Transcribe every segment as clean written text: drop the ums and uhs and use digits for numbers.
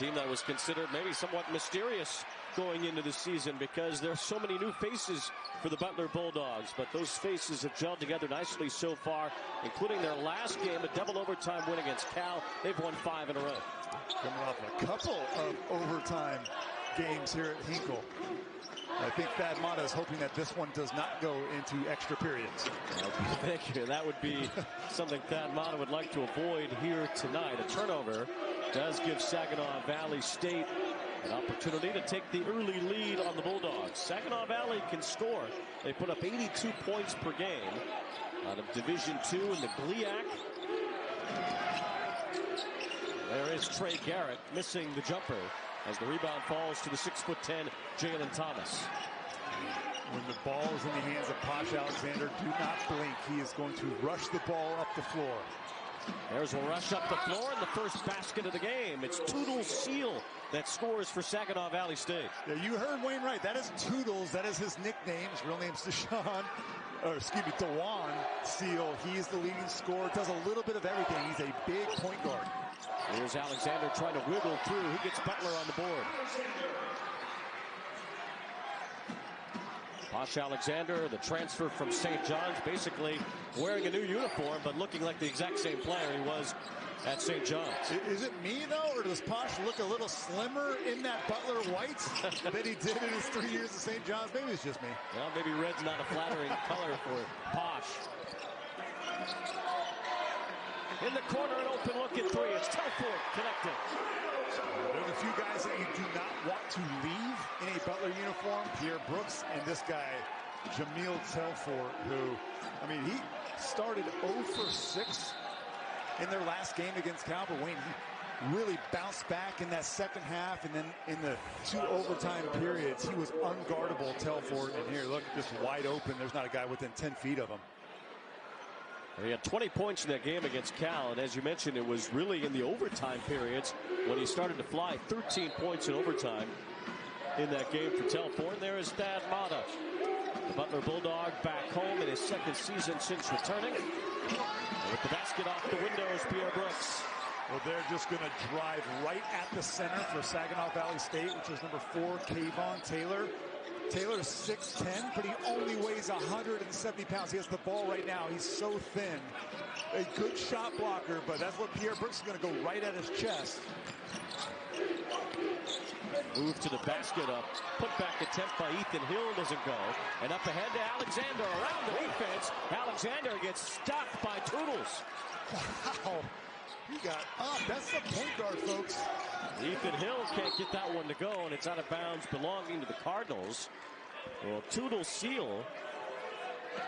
team that was considered maybe somewhat mysterious going into the season because there are so many new faces for the Butler Bulldogs. But those faces have gelled together nicely so far, including their last game, a double overtime win against Cal. They've won 5 in a row. Coming off a couple of overtime games here at Hinkle. I think Thad Mata is hoping that this one does not go into extra periods. Thank you. That would be something Thad Mata would like to avoid here tonight. A turnover does give Saginaw Valley State an opportunity to take the early lead on the Bulldogs. Saginaw Valley can score. They put up 82 points per game out of Division II in the GLIAC. There is Trey Garrett missing the jumper as the rebound falls to the 6'10" Jalen Thomas. When the ball is in the hands of Posh Alexander, do not blink. He is going to rush the ball up the floor. There's a rush up the floor and the first basket of the game. It's Toodles Seal that scores for Saginaw Valley State. Yeah, you heard Wayne right. That is Toodles. That is his nickname. His real name's DeJuan Seal. He is the leading scorer. Does a little bit of everything. He's a big point guard. Here's Alexander trying to wiggle through. He gets Butler on the board. Posh Alexander, the transfer from St. John's, basically wearing a new uniform, but looking like the exact same player he was at St. John's. Is it me, though, or does Posh look a little slimmer in that Butler white than he did in his 3 years at St. John's? Maybe it's just me. Well, maybe red's not a flattering color for Posh. In the corner, an open look at three. It's Telford connected. There's a few guys that you do not want to leave in a Butler uniform. Pierre Brooks and this guy, Jamil Telford, who, I mean, he started 0 for 6 in their last game against Cal. But Wayne, he really bounced back in that second half. And then in the 2 overtime periods, he was unguardable, Telford. And here, look, just wide open. There's not a guy within 10 feet of him. He had 20 points in that game against Cal, and as you mentioned, it was really in the overtime periods when he started to fly. 13 points in overtime in that game for Telford. There is Thad Mata, the Butler Bulldog, back home in his second season since returning. And with the basket off the windows, Pierre Brooks. Well, they're just going to drive right at the center for Saginaw Valley State, which is number 4, Kayvon Taylor. Taylor's 6'10", but he only weighs 170 pounds. He has the ball right now. He's so thin. A good shot blocker, but that's what Pierre Brooks is going to go right at his chest. Move to the basket, up. Put back attempt by Ethan Hill doesn't go. And up ahead to Alexander around the defense. Alexander gets stopped by Toodles. Wow. He got up. That's the point guard, folks. Ethan Hill can't get that one to go, and it's out of bounds belonging to the Cardinals. Well, Toodles Seal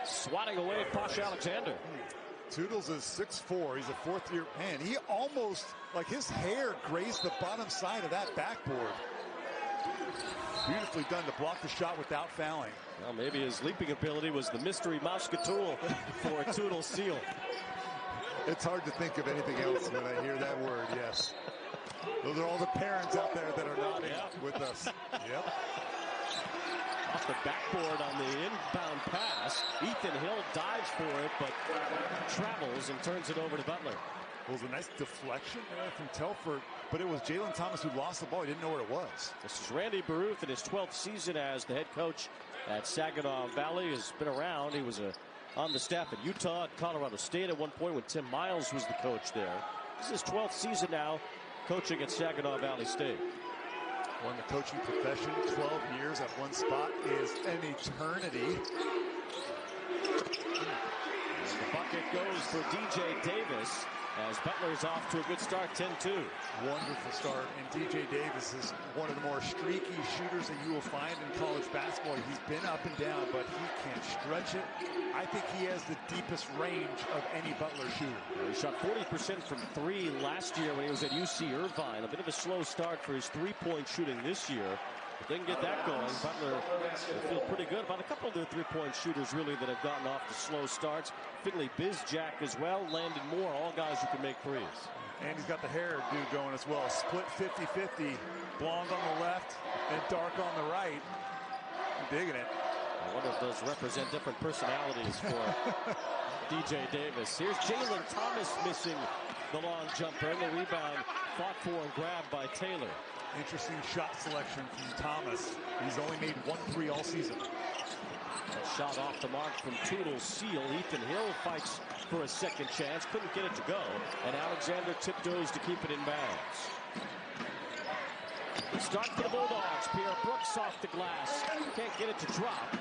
swatting away Posh Alexander. Toodles is 6'4". He's a fourth-year man. He almost, like his hair grazed the bottom side of that backboard. Beautifully done to block the shot without fouling. Well, maybe his leaping ability was the mystery Mousketool for Toodles Seal. It's hard to think of anything else when I hear that word, yes. Those are all the parents out there that are nodding with us. Yep. Off the backboard on the inbound pass. Ethan Hill dives for it, but travels and turns it over to Butler. It was a nice deflection there from Telford, but it was Jalen Thomas who lost the ball. He didn't know where it was. This is Randy Baruth in his 12th season as the head coach at Saginaw Valley. Has been around. He was on the staff at Utah, at Colorado State at one point when Tim Miles was the coach there. This is his 12th season now, coaching at Saginaw Valley State. Well, in the coaching profession, 12 years at one spot is an eternity. And the bucket goes for DJ Davis as Butler's off to a good start, 10-2. Wonderful start, and DJ Davis is one of the more streaky shooters that you will find in college basketball. He's been up and down, but he can stretch it. I think he has the deepest range of any Butler shooter. He shot 40% from 3 last year when he was at UC Irvine. A bit of a slow start for his three-point shooting this year. But they can get that going. Butler will feel pretty good about a couple of their three-point shooters, really, that have gotten off the slow starts. Finley Bizjack as well, Landon Moore, all guys who can make threes. And he's got the hairdo going as well. Split 50-50, blonde on the left and dark on the right. I'm digging it. I wonder if those represent different personalities for DJ Davis. Here's Jalen Thomas missing the long jumper, and the rebound fought for and grabbed by Taylor. Interesting shot selection from Thomas. He's only made 1 3 all season. A shot off the mark from Toodle Seal. Ethan Hill fights for a second chance. Couldn't get it to go. And Alexander tiptoes to keep it in bounds. Start for the Bulldogs. Pierre Brooks off the glass. Can't get it to drop.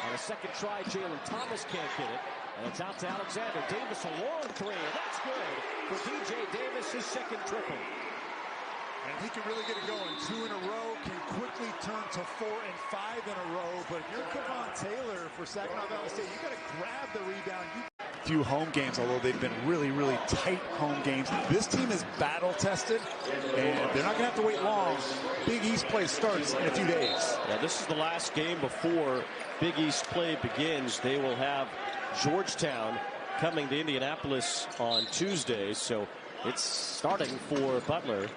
On a second try, Jalen Thomas can't get it. And it's out to Alexander. Davis a long three. And that's good for DJ Davis, his second triple. And he can really get it going. 2 in a row, can quickly turn to 4 and 5 in a row. But if you're Kevon Taylor for Saginaw Valley State, you got to grab the rebound. Few home games, although they've been really, really tight home games. This team is battle tested, and they're not going to have to wait long. Big East play starts in a few days. Yeah, this is the last game before Big East play begins. They will have Georgetown coming to Indianapolis on Tuesday, so it's starting for Butler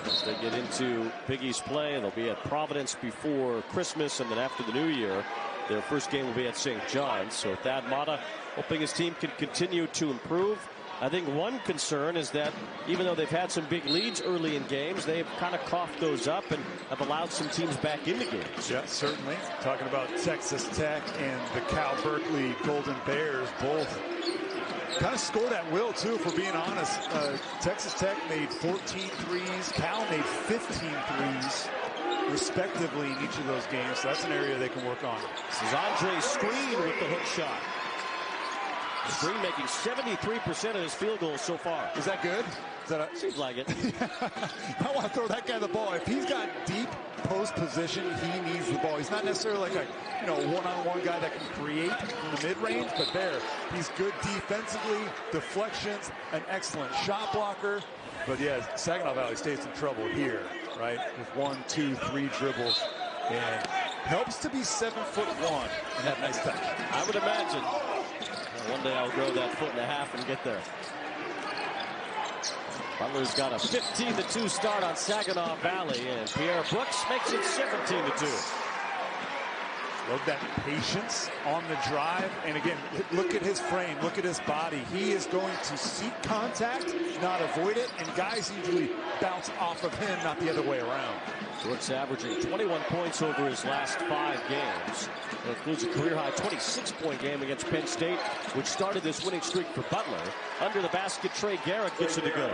as they get into Big East play. They'll be at Providence before Christmas, and then after the New Year, their first game will be at St. John's. So Thad Matta hoping his team can continue to improve. I think one concern is that even though they've had some big leads early in games, they've kind of coughed those up and have allowed some teams back into games. Yeah, certainly. Talking about Texas Tech and the Cal Berkeley Golden Bears, both kind of scored at will, too, if we're being honest. Texas Tech made 14 threes. Cal made 15 threes, respectively, in each of those games. So that's an area they can work on. This is Andre Screen with the hook shot. Screen making 73% of his field goals so far. Is that good? Seems like it. I want to throw that guy the ball. If he's got deep post position, he needs the ball. He's not necessarily like a one-on-one guy that can create from the mid-range, but he's good defensively, deflections, an excellent shot blocker. But yeah, Saginaw Valley State's in trouble here, right? With 1, 2, 3 dribbles, and helps to be 7'1" and have nice touch. I would imagine. One day I'll grow that 1.5 and get there. Butler's got a 15-2 start on Saginaw Valley, and Pierre Brooks makes it 17-2. Love that patience on the drive. And again, look at his frame. Look at his body. He is going to seek contact, not avoid it. And guys usually bounce off of him, not the other way around. Brooks averaging 21 points over his last 5 games. That includes a career-high 26-point game against Penn State, which started this winning streak for Butler. Under the basket, Trey Garrett gets it to go.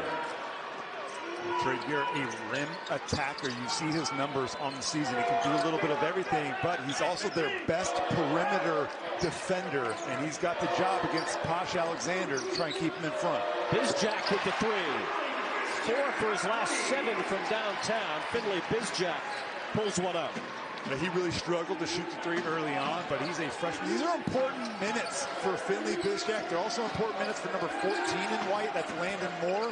Trey Garrett, a rim attacker. You see his numbers on the season. He can do a little bit of everything, but he's also their best perimeter defender, and he's got the job against Posh Alexander to try and keep him in front. Bizjack with the 3. 4 for his last 7 from downtown. Finley Bizjack pulls one up. He really struggled to shoot the 3 early on, but he's a freshman. These are important minutes for Finley Bizjack. They're also important minutes for number 14 in white. That's Landon Moore.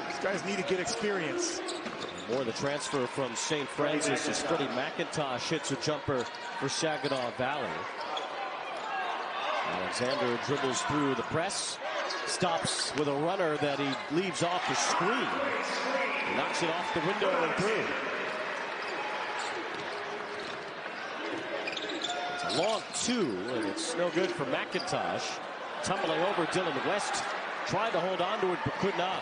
These guys need to get experience. Moore, the transfer from St. Francis, as Freddie McIntosh hits a jumper for Saginaw Valley. Alexander dribbles through the press, stops with a runner that he leaves off the screen. He knocks it off the window and through. It's a long 2, and it's no good for McIntosh. Tumbling over Dylan West, tried to hold on to it, but could not.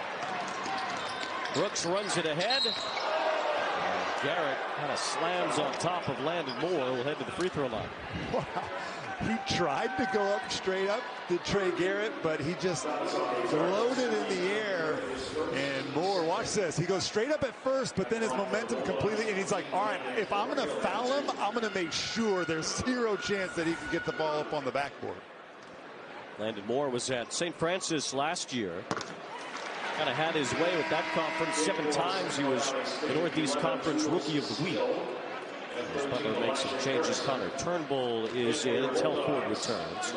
Brooks runs it ahead. And Garrett kind of slams on top of Landon Moore. Will head to the free throw line. Wow. He tried to go up straight up to Trey Garrett, but he just floated in the air. And Moore, watch this. He goes straight up at first, but then his momentum completely, and he's like, all right, if I'm going to foul him, I'm going to make sure there's 0 chance that he can get the ball up on the backboard. Landon Moore was at St. Francis last year. Kind of had his way with that conference 7 times. He was the Northeast Conference Rookie of the Week. As Butler makes some changes, Connor Turnbull is in. Telford returns.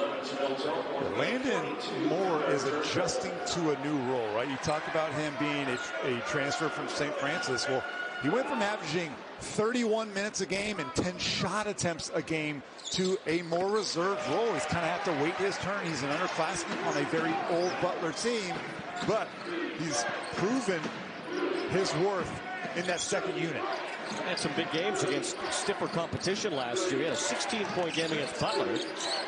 Landon Moore is adjusting to a new role, right? You talk about him being a transfer from St. Francis. Well, he went from averaging 31 minutes a game and 10 shot attempts a game to a more reserved role. He's kind of have to wait his turn. He's an underclassman on a very old Butler team, but he's proven his worth in that second unit. Had some big games against stiffer competition last year. He had a 16-point game against Butler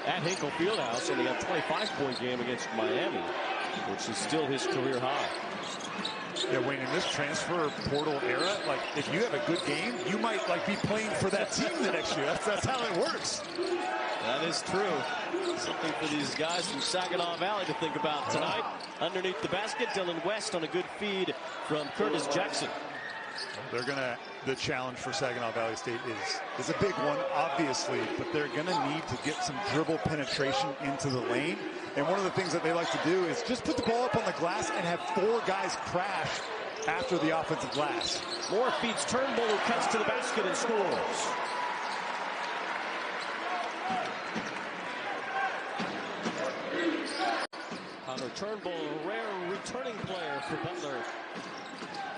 at Hinkle Fieldhouse, and he had a 25-point game against Miami, which is still his career high. Yeah, Wayne, in this transfer portal era, like if you have a good game, you might be playing for that team the next year. That's how it works. That is true. Something for these guys from Saginaw Valley to think about tonight. Underneath the basket, Dylan West on a good feed from Curtis Jackson. The challenge for Saginaw Valley State is a big one, obviously, but they're gonna need to get some dribble penetration into the lane. And one of the things that they like to do is just put the ball up on the glass and have 4 guys crash after the offensive glass. Moore feeds Turnbull, who cuts to the basket and scores. Connor Turnbull, a rare returning player for Butler.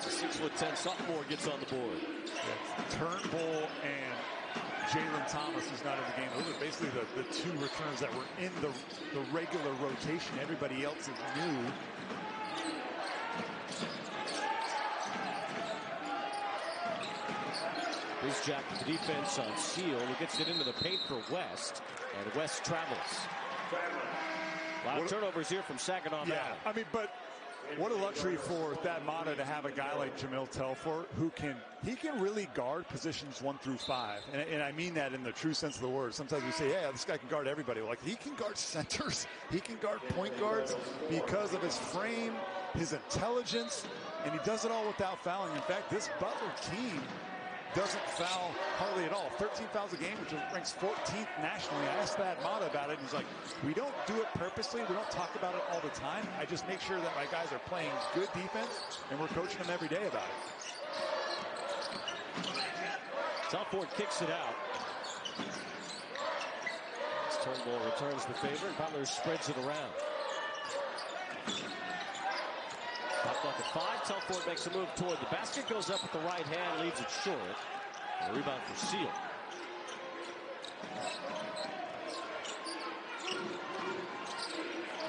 The 6'10" sophomore gets on the board. Yeah, Turnbull and Jalen Thomas is not in the game. Those are basically the 2 returners that were in the regular rotation. Everybody else is new. Bizjack the defense on Seal. He gets it into the paint for West, and West travels. A lot of turnovers here from Saginaw Valley. Yeah, I mean, but what a luxury for Thad Mata to have a guy like Jamil Telfort who can really guard positions 1 through 5. And I mean that in the true sense of the word. Sometimes we say, yeah, this guy can guard everybody. Like, he can guard centers. He can guard point guards because of his frame, his intelligence, and he does it all without fouling. In fact, this Butler team doesn't foul hardly at all. 13 fouls a game, which ranks 14th nationally. I asked Thad Mata about it, and he's like, we don't do it purposely. We don't talk about it all the time. I just make sure that my guys are playing good defense, and we're coaching them every day about it. Telfort kicks it out. As Turnbull returns the favor, and Butler spreads it around. Top clock at 5. Telfort makes a move toward the basket, goes up with the right hand, leaves it short. And a rebound for Seal.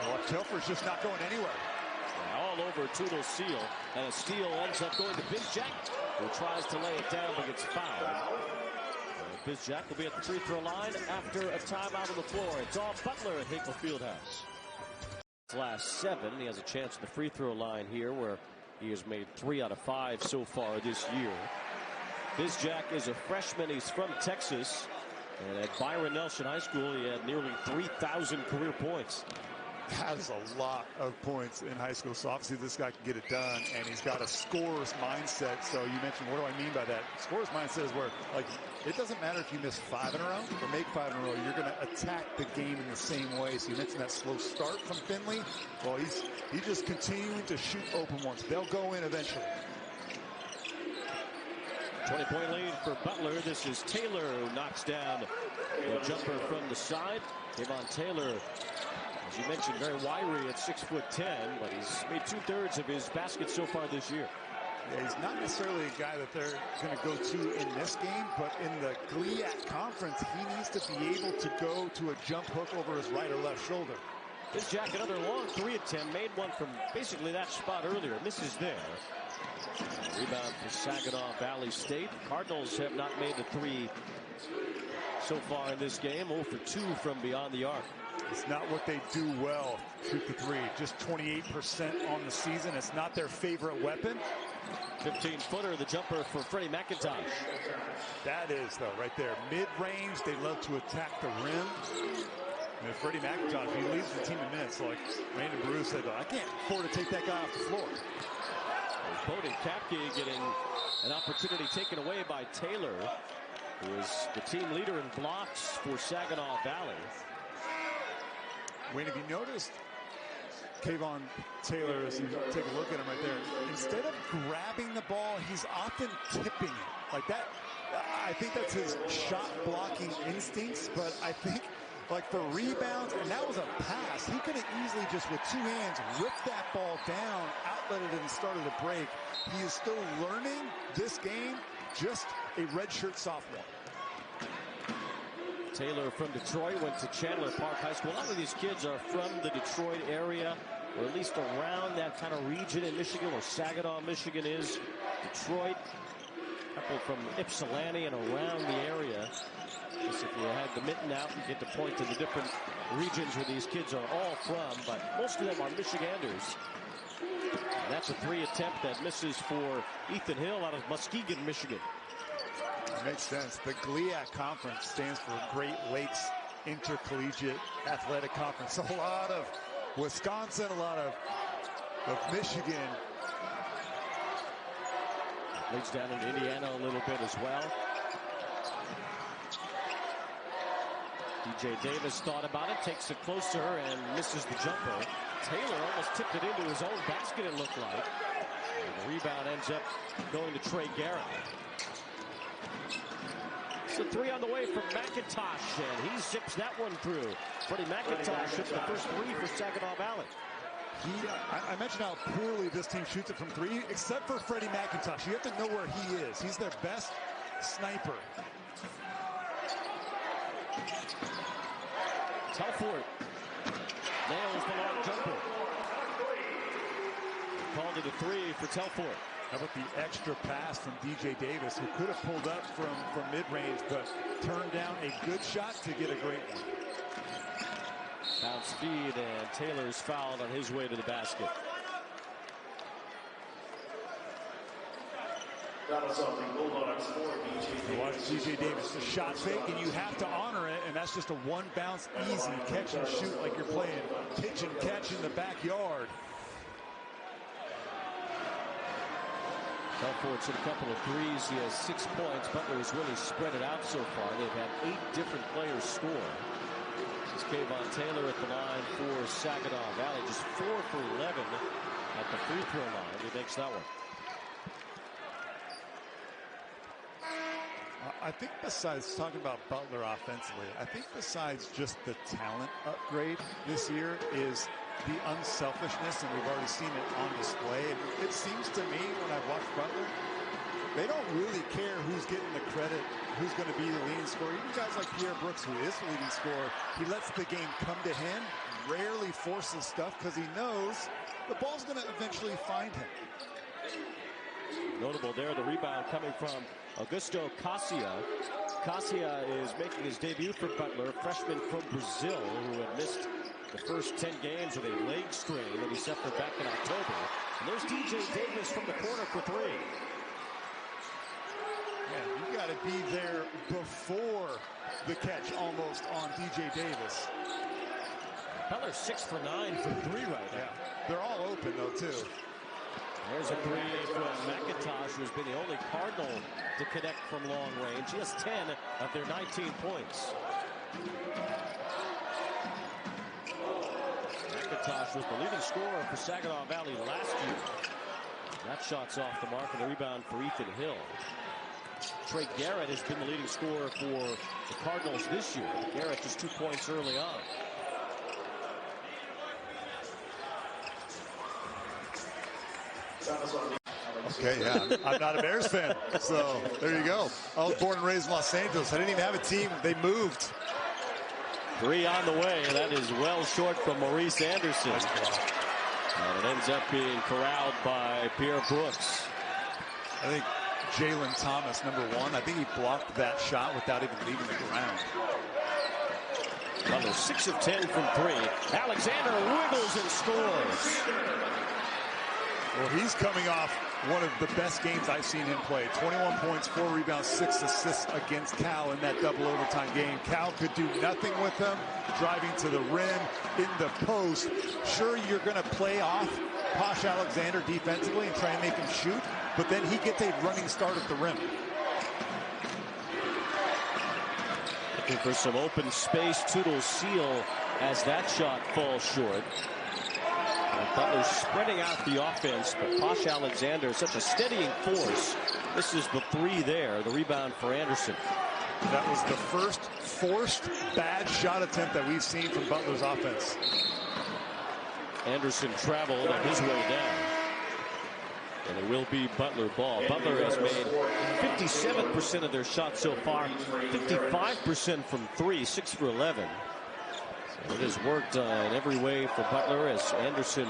Well, Telfort's just not going anywhere. Yeah, all over Toodle Seal, and a steal ends up going to Bizjack, who tries to lay it down but gets fouled. Bizjack will be at the free throw line after a timeout on the floor. It's all Butler at Hinkle Fieldhouse. Last 7, he has a chance at the free throw line here, where he has made 3 out of 5 so far this year. Bizjack is a freshman. He's from Texas, and at Byron Nelson High School he had nearly 3,000 career points. That's a lot of points in high school. So obviously this guy can get it done, and he's got a scorer's mindset. So you mentioned, what do I mean by that? Scorer's mindset is where, like, it doesn't matter if you miss 5 in a row or make 5 in a row. You're going to attack the game in the same way. So you mentioned that slow start from Finley. Well, he's just continuing to shoot open ones. They'll go in eventually. 20-point lead for Butler. This is Taylor who knocks down the jumper from the side. Kevon Taylor, as you mentioned, very wiry at 6'10", but he's made 2/3 of his baskets so far this year. Yeah, he's not necessarily a guy that they're going to go to in this game, but in the GLIAC conference, he needs to be able to go to a jump hook over his right or left shoulder. Bizjack, another long 3 attempt, made one from basically that spot earlier. Misses there. Rebound for Saginaw Valley State. Cardinals have not made the 3 so far in this game. 0 for 2 from beyond the arc. It's not what they do well, shoot the 3. Just 28% on the season. It's not their favorite weapon. 15-footer, the jumper for Freddie McIntosh. That is, though, right there. Mid-range, they love to attack the rim. And Freddie McIntosh, he leads the team in minutes. So like Raymond Bruce said, I can't afford to take that guy off the floor. Bowden Kapke getting an opportunity taken away by Taylor, who is the team leader in blocks for Saginaw Valley. Wayne, have you noticed Kevon Taylor, as you take a look at him right there, instead of grabbing the ball, he's often tipping it. Like that, I think that's his shot blocking instincts, but I think like for rebounds, and that was a pass, he could have easily just with 2 hands ripped that ball down, outletted it, and started a break. He is still learning this game, just a redshirt sophomore. Taylor from Detroit went to Chandler Park High School. A lot of these kids are from the Detroit area, or at least around that kind of region in Michigan, where Saginaw, Michigan is. Detroit, couple from Ypsilanti and around the area. Just if you had the mitten out, you get to point to the different regions where these kids are all from, but most of them are Michiganders. And that's a 3 attempt that misses for Ethan Hill out of Muskegon, Michigan. It makes sense. The GLIAC Conference stands for Great Lakes Intercollegiate Athletic Conference. A lot of Wisconsin, a lot of Michigan. Leads down into Indiana a little bit as well. DJ Davis thought about it, takes it closer and misses the jumper. Taylor almost tipped it into his own basket, it looked like. And the rebound ends up going to Trey Garrett. So 3 on the way from McIntosh, and he zips that one through. Freddie McIntosh hits the first 3 for Saginaw Valley. I mentioned how poorly this team shoots it from 3, except for Freddie McIntosh. You have to know where he is. He's their best sniper. Telford nails the long jumper. Called it a 3 for Telford. How about the extra pass from DJ Davis, who could have pulled up from mid-range, but turned down a good shot to get a great one. Bounce feed, and Taylor's fouled on his way to the basket. Watch DJ Davis, the shot fake, and you have to honor it, and that's just a one bounce, easy catch and shoot like you're playing pitch and catch in the backyard. Telford's hit a couple of threes. He has 6 points. Butler has really spread it out so far. They've had 8 different players score. This is Kayvon Taylor at the line for Saginaw Valley. Just 4 for 11 at the free throw line. He makes that one. I think besides talking about Butler offensively, I think besides just the talent upgrade this year is the unselfishness, and we've already seen it on display. And it seems to me when I've watched Butler, they don't really care who's getting the credit, who's going to be the leading scorer. Even guys like Pierre Brooks, who is the leading scorer, he lets the game come to him, rarely forces stuff because he knows the ball's going to eventually find him. Notable there, the rebound coming from Augusto Cassia. Cassia is making his debut for Butler, a freshman from Brazil who had missed the first 10 games with a leg strain that he suffered back in October. And there's DJ Davis from the corner for 3. Yeah, you got to be there before the catch almost on DJ Davis. Butler 6 for 9 from 3 right now. Yeah, they're all open though too. There's a 3 from McIntosh, who's been the only Cardinal to connect from long range. He has 10 of their 19 points. McIntosh was the leading scorer for Saginaw Valley last year. That shot's off the mark, and the rebound for Ethan Hill. Trey Garrett has been the leading scorer for the Cardinals this year. Garrett just 2 points early on. Okay, yeah, I'm not a Bears fan, so there you go. I was born and raised in Los Angeles. I didn't even have a team. They moved. 3 on the way. That is well short from Maurice Anderson. And it ends up being corralled by Pierre Brooks. I think Jalen Thomas, number 1, I think he blocked that shot without even leaving the ground. Butler 6 of 10 from 3. Alexander wiggles and scores. Well, he's coming off one of the best games I've seen him play. 21 points, 4 rebounds, 6 assists against Cal in that double overtime game. Cal could do nothing with them, driving to the rim, in the post. Sure, you're going to play off Posh Alexander defensively and try and make him shoot, but then he gets a running start at the rim. Looking for some open space. Toodle Seal as that shot falls short. Butler spreading out the offense, but Posh Alexander, such a steadying force. This is the 3 there, the rebound for Anderson. That was the first forced bad shot attempt that we've seen from Butler's offense. Anderson traveled on his way down. And it will be Butler ball. Butler has made 57% of their shots so far, 55% from 3, 6 for 11. It has worked in every way for Butler as Anderson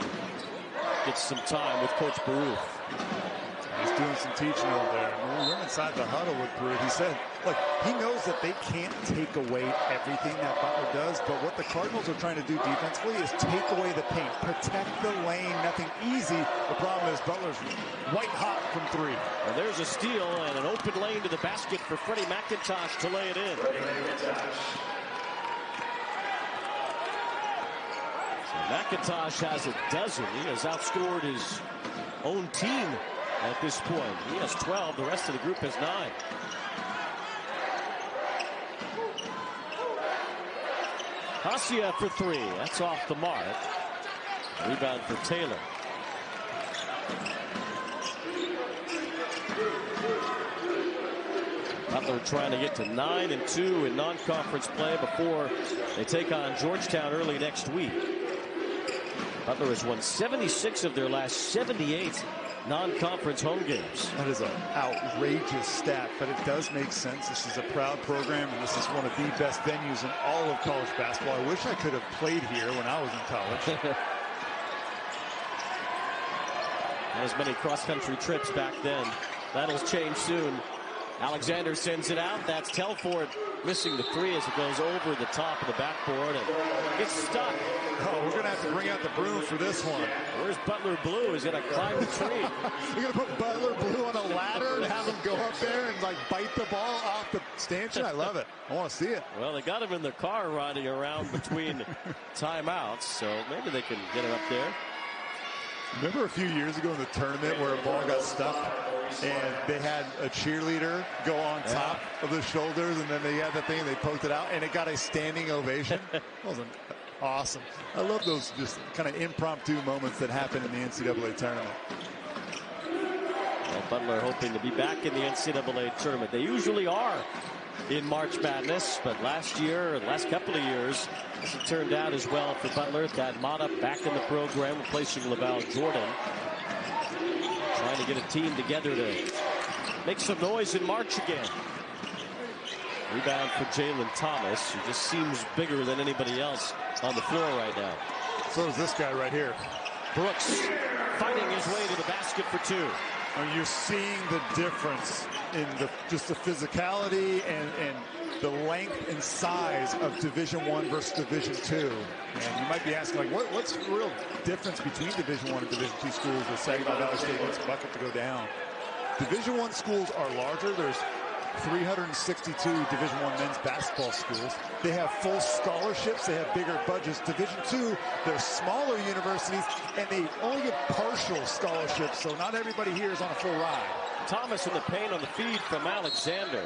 gets some time with Coach Baruch. He's doing some teaching over there. When we went inside the huddle with Brew, he said, look, he knows that they can't take away everything that Butler does, but what the Cardinals are trying to do defensively is take away the paint, protect the lane, nothing easy. The problem is Butler's white hot from three. And there's a steal and an open lane to the basket for Freddie McIntosh to lay it in. So McIntosh has a dozen. He has outscored his own team at this point. He has 12. The rest of the group has 9. Hasia for 3. That's off the mark. Rebound for Taylor. Butler trying to get to 9-2 in non-conference play before they take on Georgetown early next week. Butler has won 76 of their last 78 non-conference home games. That is an outrageous stat, but it does make sense. This is a proud program, and this is one of the best venues in all of college basketball. I wish I could have played here when I was in college. Not as many cross-country trips back then. That'll change soon. Alexander sends it out. That's Telford missing the 3 as it goes over the top of the backboard and gets stuck. Oh, we're going to have to bring out the broom for this one. Where's Butler Blue? He's going to climb the tree. You're going to put Butler Blue on a ladder and have him go up there and like bite the ball off the stanchion? I love it. I want to see it. Well, they got him in the car riding around between timeouts, so maybe they can get him up there. Remember a few years ago in the tournament where a ball got stuck and they had a cheerleader go on top of the shoulders, and then they had the thing and they poked it out and it got a standing ovation? That was awesome. I love those just kind of impromptu moments that happen in the NCAA tournament. Well, Butler hoping to be back in the NCAA tournament. They usually are in March Madness, but last couple of years, it turned out as well for Butler. Thad Matta back in the program, replacing LaVall Jordan. Trying to get a team together to make some noise in March again. Rebound for Jalen Thomas, who just seems bigger than anybody else on the floor right now. So is this guy right here. Brooks fighting his way to the basket for 2. I mean, you're seeing the difference in just the physicality and the length and size of Division I versus Division II. And you might be asking, like, what's the real difference between Division I and Division II schools with Saginaw Valley State wants bucket to go down? Division I schools are larger. There's 362 Division I men's basketball schools. They have full scholarships. They have bigger budgets. Division II, they're smaller universities, and they only give partial scholarships, so not everybody here is on a full ride. Thomas in the paint on the feed from Alexander.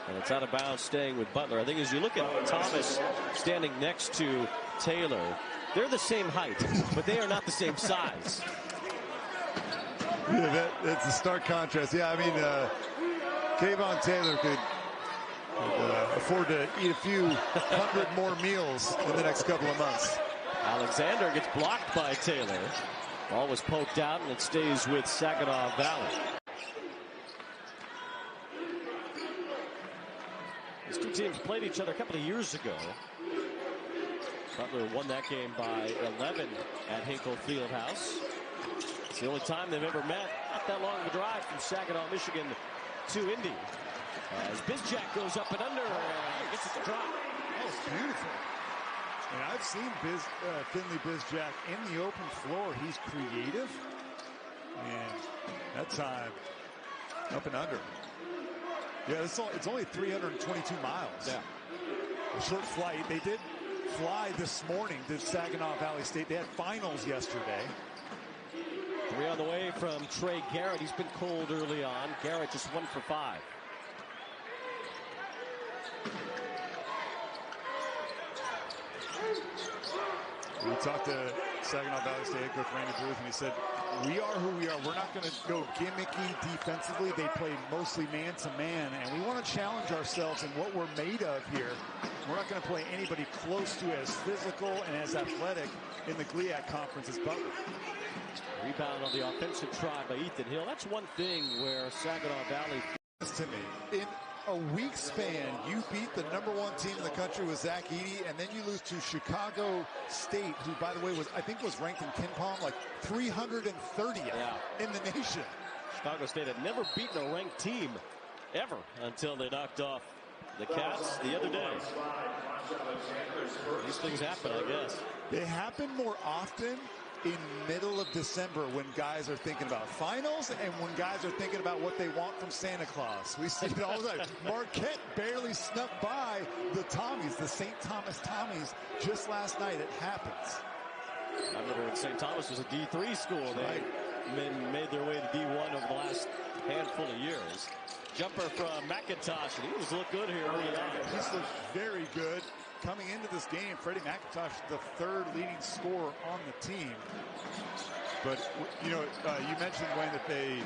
And it's out of bounds, staying with Butler. I think as you look at Thomas standing next to Taylor, they're the same height, but they are not the same size. Yeah, that's a stark contrast. Yeah, I mean, Kayvon Taylor could afford to eat a few hundred more meals in the next couple of months. Alexander gets blocked by Taylor. Ball was poked out, and it stays with Saginaw Valley. These two teams played each other a couple of years ago. Butler won that game by 11 at Hinkle Fieldhouse. It's the only time they've ever met. Not that long of a drive from Saginaw, Michigan to Indy. As Bizjack goes up and under and gets it to drop. That was beautiful. And I've seen Finley Bizjack in the open floor. He's creative. And that time, up and under. Yeah, it's only 322 miles. Yeah. A short flight. They did fly this morning to Saginaw Valley State. They had finals yesterday. 3 on the way from Trey Garrett. He's been cold early on. Garrett just 1 for 5. We talked to Saginaw Valley State head coach Randy Booth, and he said, we are who we are. We're not going to go gimmicky defensively. They play mostly man-to-man, and we want to challenge ourselves in what we're made of here. We're not going to play anybody close to as physical and as athletic in the GLIAC conference as Butler. Rebound on the offensive try by Ethan Hill. That's one thing where Saginaw Valley... To me, in a week span, you beat the #1 team in the country with Zach Edey, and then you lose to Chicago State, who, by the way, was ranked in KenPom like 330th in the nation. Chicago State had never beaten a ranked team ever until they knocked off the Cats the other day. These things happen, I guess. They happen more often in middle of December when guys are thinking about finals and when guys are thinking about what they want from Santa Claus. We see it all the time. Marquette barely snuck by the Tommies, the St. Thomas Tommies, just last night. It happens. I remember when St. Thomas was a D3 school. They made their way to D1 over the last handful of years. Jumper from McIntosh, and he was looked good here early on. He's looked very good. Coming into this game, Freddie McIntosh, the third leading scorer on the team. But, you know, you mentioned, Wayne, that they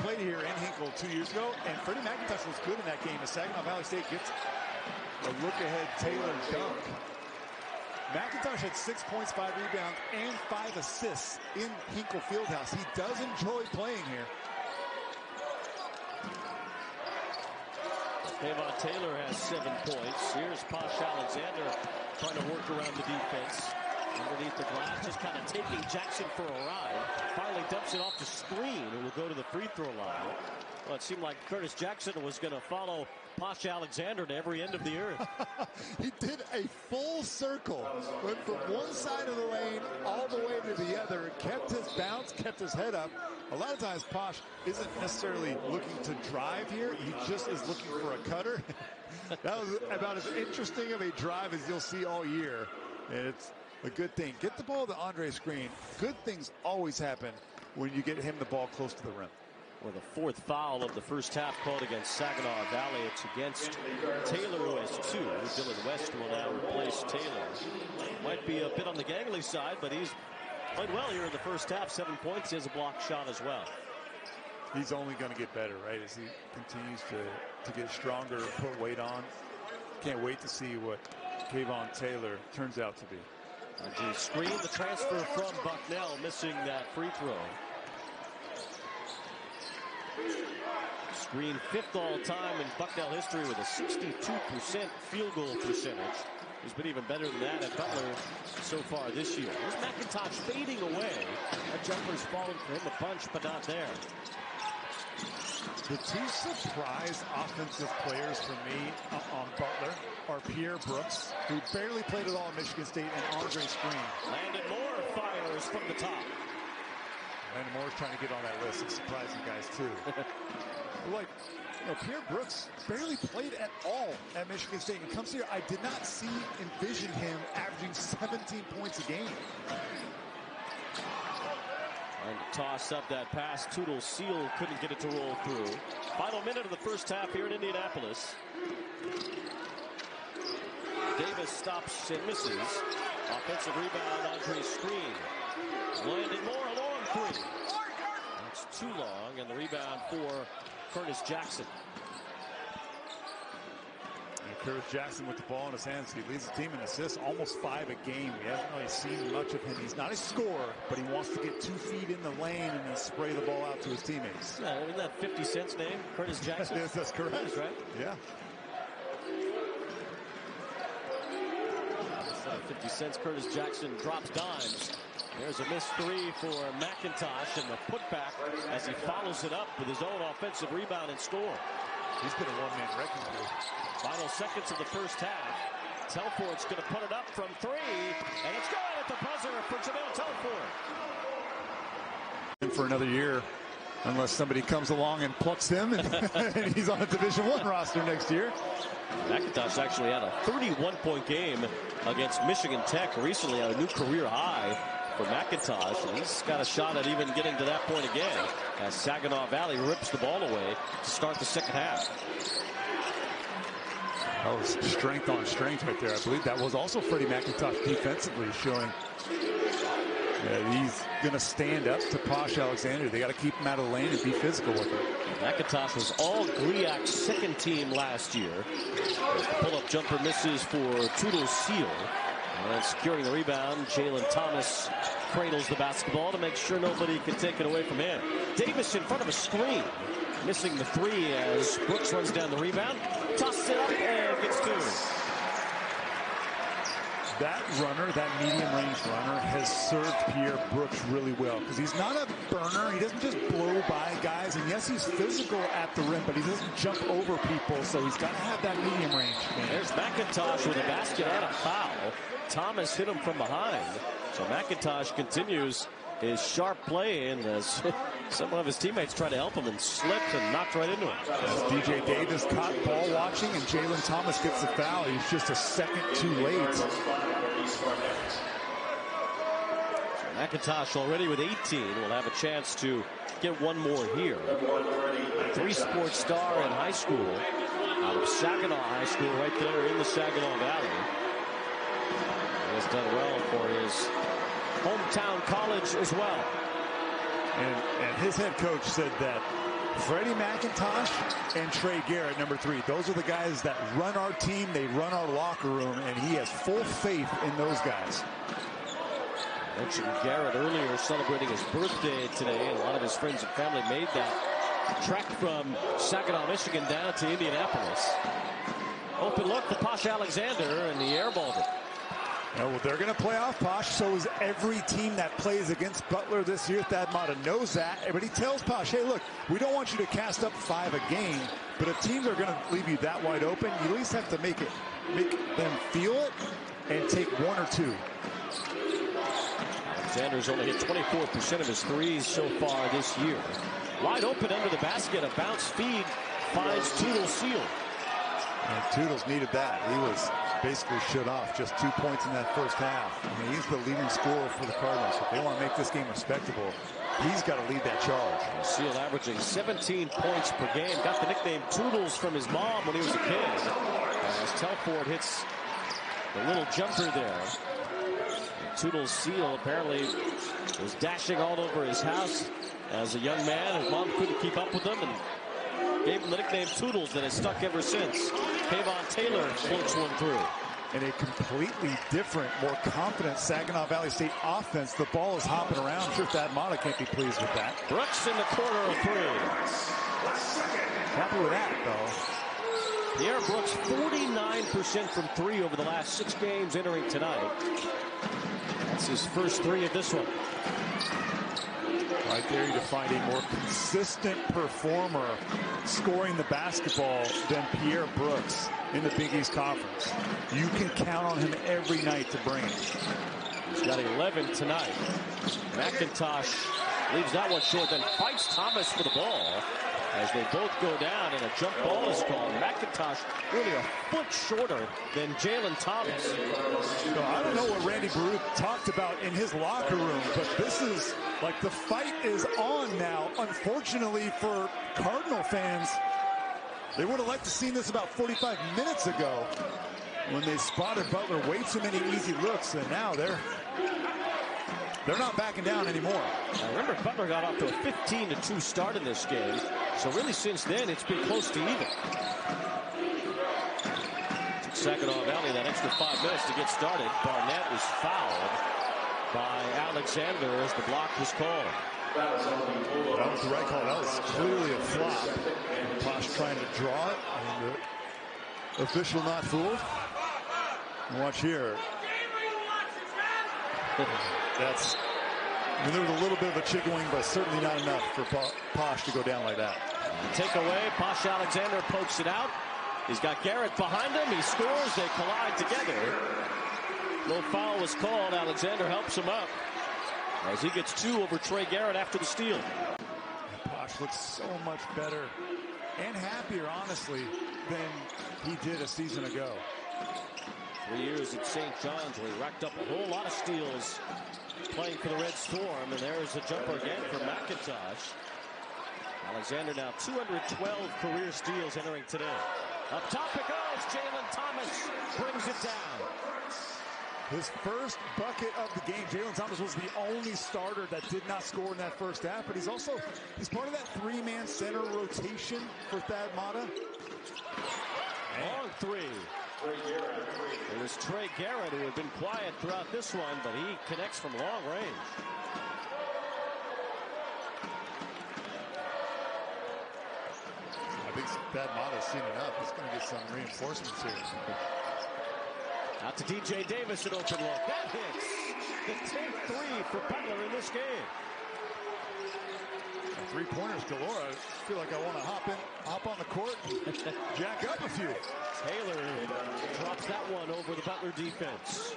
played here in Hinkle 2 years ago, and Freddie McIntosh was good in that game as Saginaw Valley State gets a look-ahead Taylor dunk. McIntosh had 6 points, 5 rebounds, and 5 assists in Hinkle Fieldhouse. He does enjoy playing here. Kayvon Taylor has 7 points. Here's Posh Alexander trying to work around the defense. Underneath the glass, just kind of taking Jackson for a ride. Finally dumps it off to Screen, who will go to the free throw line. Well, it seemed like Curtis Jackson was going to follow Posh Alexander to every end of the earth. He did a full circle. Went from one side of the lane all the way to the other. Kept his bounce, kept his head up. A lot of times Posh isn't necessarily looking to drive here. He just is looking for a cutter. That was about as interesting of a drive as you'll see all year. And it's a good thing. Get the ball to Andre Screen. Good things always happen when you get him the ball close to the rim. Well, the 4th foul of the first half called against Saginaw Valley. It's against Taylor, who has 2. Dylan West will now replace Taylor. Might be a bit on the gangly side, but he's played well here in the first half. 7 points. He has a block shot as well. He's only going to get better, right, as he continues to get stronger, put weight on. Can't wait to see what Kayvon Taylor turns out to be. Andre Screen, the transfer from Bucknell, missing that free throw. Screen 5th all time in Bucknell history with a 62% field goal percentage. He's been even better than that at Butler so far this year. Here's McIntosh fading away. That jumper's fallen for him a bunch, but not there. The 2 surprise offensive players for me on Butler are Pierre Brooks, who barely played at all at Michigan State, and Andre Screen. Landon Moore fires from the top. Landon Moore's trying to get on that list. It's surprising guys, too. Like, you know, Pierre Brooks barely played at all at Michigan State. And comes here, I did not envision him averaging 17 points a game. Trying to toss up that pass. Toodle Seal couldn't get it to roll through. Final minute of the first half here in Indianapolis. Davis stops and misses. Offensive rebound, Andre Screen. Landon Moore, a long 3. That's too long, and the rebound for Curtis Jackson. And Curtis Jackson with the ball in his hands. He leads the team in assists, almost 5 a game. We haven't really seen much of him. He's not a scorer, but he wants to get 2 feet in the lane and then spray the ball out to his teammates. Yeah, isn't that 50 Cent's name, Curtis Jackson? Yes, that's correct. That is right. Yeah. 50 Cent's Curtis Jackson drops dimes. There's a missed 3 for McIntosh, and the putback as he follows it up with his own offensive rebound and score. He's been a one-man wrecking ball. Final seconds of the first half. Telford's going to put it up from 3, and it's good at the buzzer for Jamil Telford. For another year, unless somebody comes along and plucks him, and he's on a Division I roster next year. McIntosh actually had a 31-point game against Michigan Tech recently, at a new career high for McIntosh, and he's got a shot at even getting to that point again as Saginaw Valley rips the ball away to start the second half. That was strength on strength right there. I believe that was also Freddie McIntosh defensively showing that he's going to stand up to Posh Alexander. They got to keep him out of the lane and be physical with him. McIntosh was all GLIAC's second team last year. Pull-up jumper misses for Toodle Seal. And securing the rebound, Jalen Thomas cradles the basketball to make sure nobody can take it away from him. Davis in front of a screen, missing the 3 as Brooks runs down the rebound, tosses it up and gets 2. that runner, that medium range runner, has served Pierre Brooks really well because he's not a burner. He doesn't just blow by guys. And yes, he's physical at the rim, but he doesn't jump over people. So he's got to have that medium range. There's McIntosh with a basket and a foul. Thomas hit him from behind. So McIntosh continues his sharp play, and as some of his teammates try to help him and slipped and knocked right into him. As DJ Davis caught ball watching and Jalen Thomas gets the foul. He's just a second too late. So McIntosh already with 18 will have a chance to get one more here. A three-sport star in high school out of Saginaw High School right there in the Saginaw Valley. He has done well for his hometown college as well. And his head coach said that Freddie McIntosh and Trey Garrett, number 3, those are the guys that run our team. They run our locker room, and he has full faith in those guys. I mentioned Garrett earlier celebrating his birthday today, and a lot of his friends and family made that trek from Saginaw, Michigan down to Indianapolis. Open look for Posh Alexander, and he airballed it. Well, they're going to play off Posh. So is every team that plays against Butler this year. Thad Matta knows that. But he tells Posh, hey, look, we don't want you to cast up 5 a game. But if teams are going to leave you that wide open, you at least have to make them feel it and take 1 or 2. Alexander's only hit 24% of his threes so far this year. Wide open under the basket. A bounce feed finds Toodles Seal. And Toodles needed that. He was basically shut off. Just 2 points in that first half. I mean, he's the leading scorer for the Cardinals. If they want to make this game respectable, he's got to lead that charge. Seal averaging 17 points per game. Got the nickname Toodles from his mom when he was a kid. As Telford hits the little jumper there. And Toodles Seal apparently was dashing all over his house as a young man. His mom couldn't keep up with him and gave him the nickname Toodles that has stuck ever since. Kayvon Taylor floats one through. And a completely different, more confident Saginaw Valley State offense. The ball is hopping around. I'm sure Thad Matta can't be pleased with that. Brooks in the corner of 3. Happy with that, though. Pierre Brooks 49% from 3 over the last 6 games entering tonight. That's his first 3 of this one. Right there, you find a more consistent performer scoring the basketball than Pierre Brooks in the Big East Conference. You can count on him every night to bring it. He's got 11 tonight. McIntosh leaves that one short, then fights Thomas for the ball as they both go down, and a jump ball is called. McIntosh really a foot shorter than Jalen Thomas. So I don't know what Randy Baruch talked about in his locker room, but this is like the fight is on now. Unfortunately for Cardinal fans, they would have liked to seen this about 45 minutes ago when they spotted Butler way too many easy looks, and now they're not backing down anymore. Now remember, Butler got off to a 15-2 start in this game, so really since then it's been close to even. Took Saginaw Valley that extra 5 minutes to get started. Barnett is fouled by Alexander as the block was called. That was the right call. That was clearly a flop. Posh trying to draw it, and the official not fooled. Watch here. That's, I mean, there was a little bit of a chicken wing, but certainly not enough for Posh to go down like that. Take away. Posh Alexander pokes it out. He's got Garrett behind him. He scores. They collide together. No foul was called. Alexander helps him up as he gets 2 over Trey Garrett after the steal. Posh looks so much better and happier, honestly, than he did a season ago. 3 years at St. John's where he racked up a whole lot of steals playing for the Red Storm, and there's a jumper again for McIntosh. Alexander now 212 career steals entering today. Up top it goes. Jalen Thomas brings it down. His first bucket of the game. Jalen Thomas was the only starter that did not score in that first half, but he's part of that 3-man center rotation for Thad Matta. Long 3. It was Trey Garrett who had been quiet throughout this one, but he connects from long range. I think Thad Matta's seen enough. He's going to get some reinforcements here. Out to DJ Davis, an open look. That hits the 10th three for Butler in this game. Three-pointers galore. I feel like I want to hop on the court and jack up a few. Taylor drops that one over the Butler defense.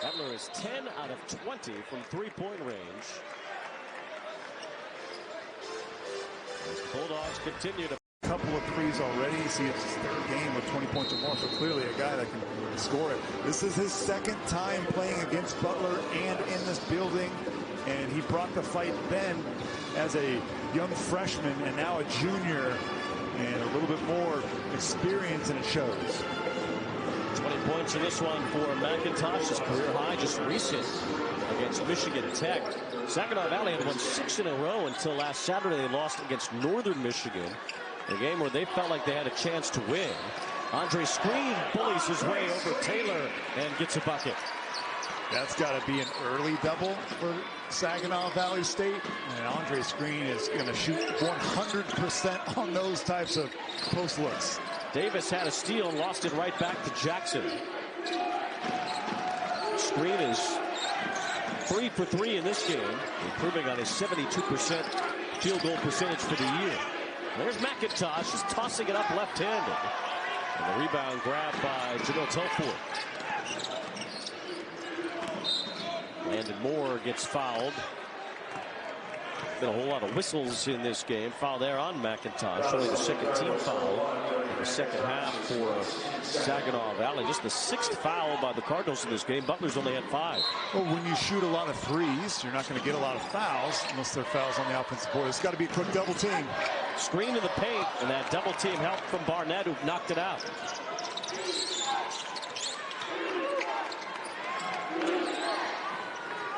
Butler is 10 out of 20 from three-point range. As the Bulldogs continue to. Couple of threes already. See, it's his third game with 20 points or more, so clearly a guy that can score it. This is his second time playing against Butler and in this building, and he brought the fight then as a young freshman and now a junior, and a little bit more experience, and it shows. 20 points in this one for McIntosh, his career high, just recent against Michigan Tech. Saginaw Valley had won 6 in a row until last Saturday. They lost against Northern Michigan, a game where they felt like they had a chance to win. Andre Screen bullies his way over Taylor and gets a bucket. That's got to be an early double for Saginaw Valley State. And Andre Screen is going to shoot 100% on those types of post looks. Davis had a steal and lost it right back to Jackson. Screen is 3 for 3 in this game, improving on his 72% field goal percentage for the year. There's McIntosh, just tossing it up left-handed. And the rebound grabbed by Jamil Telford. Landon Moore gets fouled. Been a whole lot of whistles in this game. Foul there on McIntosh. Only the second team foul in the second half for Saginaw Valley. Just the 6th foul by the Cardinals in this game. Butler's only had 5. Well, when you shoot a lot of threes, you're not going to get a lot of fouls unless they're fouls on the offensive board. It's got to be a quick double team. Screen in the paint, and that double team help from Barnett, who knocked it out.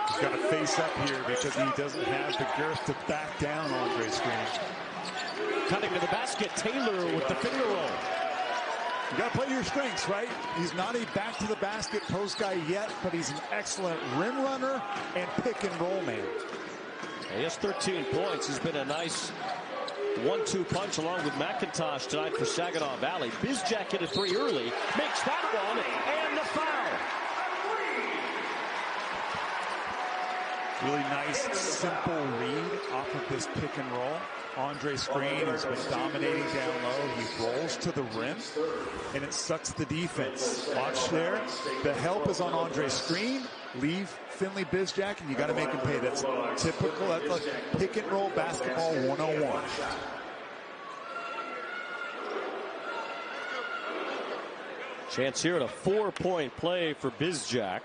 He's got to face up here because he doesn't have the girth to back down Andre Screen. Cutting to the basket, Taylor with the finger roll. You got to play your strengths, right? He's not a back to the basket post guy yet, but he's an excellent rim runner and pick and roll man. He has 13 points. He's been a nice 1-2 punch along with McIntosh tonight for Saginaw Valley. Bizjack hit a 3 early, makes that one, and the foul. Really nice, simple read off of this pick and roll. Andre Screen has been dominating down low. He rolls to the rim, and it sucks the defense. Watch there. The help is on Andre Screen. Leave Finley Bizjack, and you got to make him pay. That's typical. That's like pick and roll basketball 101. Chance here at a 4-point play for Bizjack.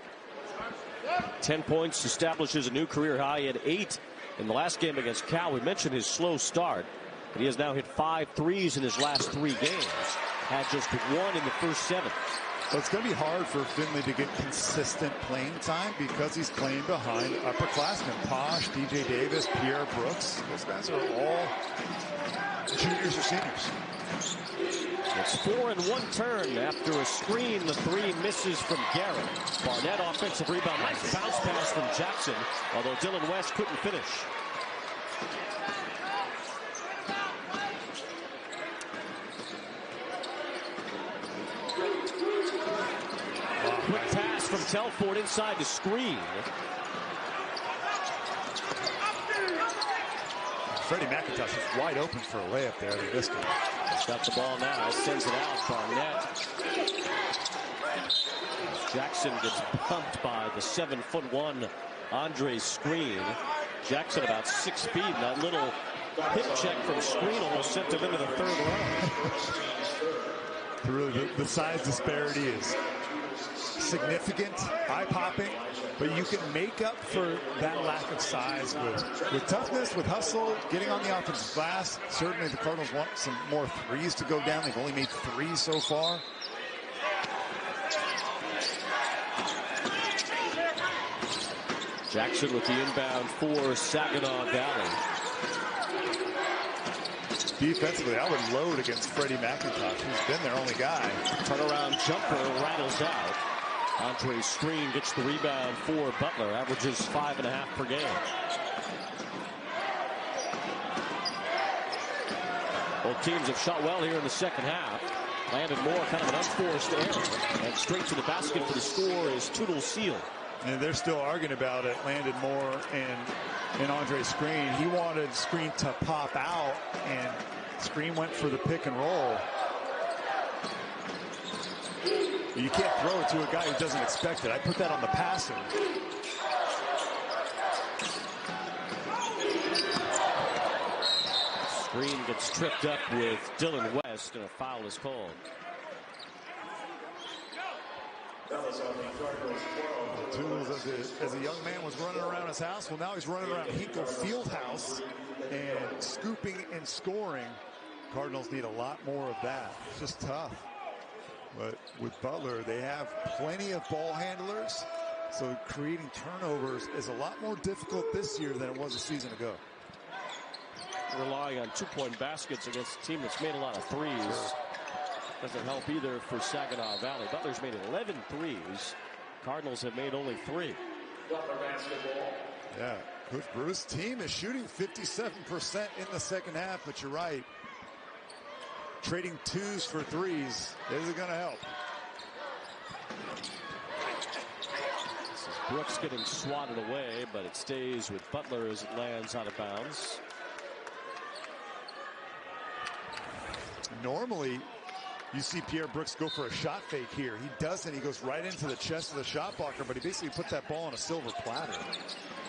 10 points, establishes a new career high. He had 8 in the last game against Cal. We mentioned his slow start, but he has now hit 5 threes in his last 3 games. Had just 1 in the first 7. Well, it's going to be hard for Finley to get consistent playing time because he's playing behind upperclassmen. Posh, DJ Davis, Pierre Brooks. Those guys are all juniors or seniors. It's 4 and 1 turn after a screen. The 3 misses from Garrett. Barnett offensive rebound. Nice bounce pass from Jackson, although Dylan West couldn't finish. Quick pass from Telford inside the screen. Freddie McIntosh is wide open for a layup there. They missed it. He's got the ball now. Sends it out. Barnett. Jackson gets bumped by the 7'1" Andre Screen. Jackson about 6 feet. And that little hip check from Screen almost sent him into the 3rd round. Really, the size disparity is significant, eye-popping, but you can make up for that lack of size with toughness, with hustle, getting on the offensive glass. Certainly the Cardinals want some more threes to go down. They've only made 3 so far. Jackson with the inbound for Saginaw Valley. Defensively, I would load against Freddie McIntosh, who's been their only guy. Turnaround jumper rattles out. Andre Screen gets the rebound for Butler, averages 5.5 per game. Both teams have shot well here in the second half. Landon Moore, kind of an unforced error. And straight to the basket for the score is Toodle Seal. And they're still arguing about it, Landon Moore and Andre Screen. He wanted Screen to pop out, and Screen went for the pick and roll. You can't throw it to a guy who doesn't expect it. I put that on the passer. Screen gets tripped up with Dylan West, and a foul is called. Toodles, as a young man, was running around his house. Well, now he's running around Hinkle Fieldhouse and scooping and scoring. Cardinals need a lot more of that. It's just tough. But with Butler, they have plenty of ball handlers, so creating turnovers is a lot more difficult this year than it was a season ago. Relying on two-point baskets against a team that's made a lot of threes. Sure. Doesn't help either for Saginaw Valley. Butler's made 11 threes. Cardinals have made only 3. Butler basketball. Yeah, Coach Bruce's team is shooting 57% in the second half, but you're right. Trading twos for threes isn't going to help. This is Brooks getting swatted away, but it stays with Butler as it lands out of bounds. Normally, you see Pierre Brooks go for a shot fake here. He doesn't. He goes right into the chest of the shot blocker, but he basically put that ball on a silver platter.